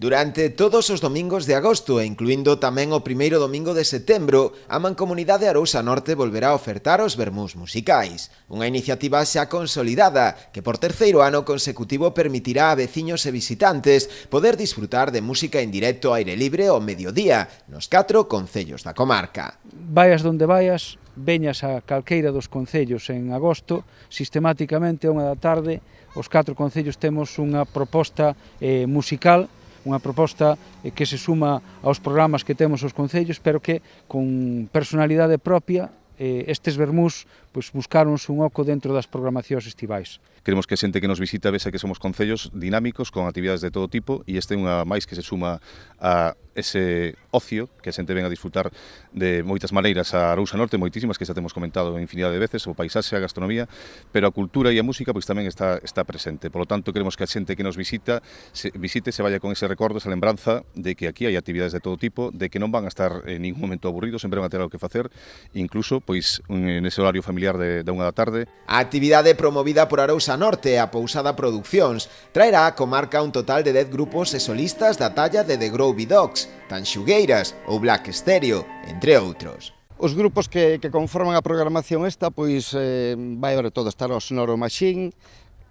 Durante todos os domingos de agosto, e incluindo tamén o primeiro domingo de setembro, a Mancomunidade Arousa Norte volverá a ofertar os vermús musicais. Unha iniciativa xa consolidada que por terceiro ano consecutivo permitirá a veciños e visitantes poder disfrutar de música en directo ao aire libre ao mediodía nos 4 concellos da comarca. Vaias donde vaias, veñas a calqueira dos concellos en agosto, sistemáticamente a 1 da tarde, os 4 concellos temos unha proposta musical, unha proposta que se suma aos programas que temos os concellos, pero que con personalidade propia estes vermús buscaronse un oco dentro das programacións estivais. Queremos que a xente que nos visita vexa que somos concellos dinámicos con actividades de todo tipo e este é unha máis que se suma a ese ocio que a xente ven a disfrutar de moitas maneiras a Arousa Norte, moitísimas que xa temos comentado en infinidade de veces, o paisaxe, a gastronomía, pero a cultura e a música tamén está presente. Por lo tanto, queremos que a xente que nos visite se vaya con ese recordo, esa lembranza de que aquí hai actividades de todo tipo, de que non van a estar en ningún momento aburridos, sempre van a ter algo que facer, incluso nese horario familiar de 1 da tarde. A actividade promovida por Arousa Norte e a Pousada Produccións traerá á comarca un total de 10 grupos e solistas da talla de The Groovy Dogs, Tanxugueiras ou Black Stereo, entre outros. Os grupos que conforman a programación esta, vai haber todo, estará o Sonoro Machine,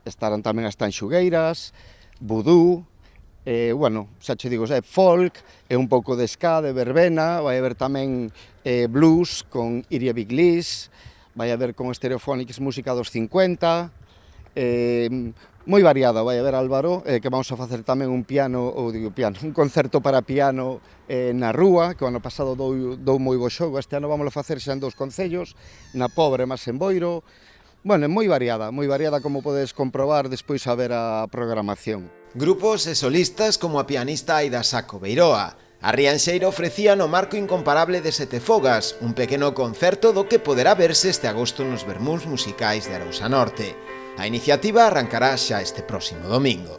estarán tamén as Tanxugueiras, Voodoo, xa che digo, folk, e un pouco de ska, de verbena, vai haber tamén blues con Iria Big Liz, vai haber con Stereophonics música dos 50, moi variada, vai haber Álvaro, que vamos a facer tamén un concerto para piano na rúa, que o ano pasado dou moi bo xogo, este ano vamos a facer xa en 2 concellos, na Pobre e en Boiro. É moi variada como podes comprobar despois a ver a programación. Grupos e solistas como a pianista Aida Saco Beiroa. A Rianxeira ofrecía no marco incomparable de Sete Fogas, un pequeno concerto do que poderá verse este agosto nos vermús musicais de Arousa Norte. A iniciativa arrancará xa este próximo domingo.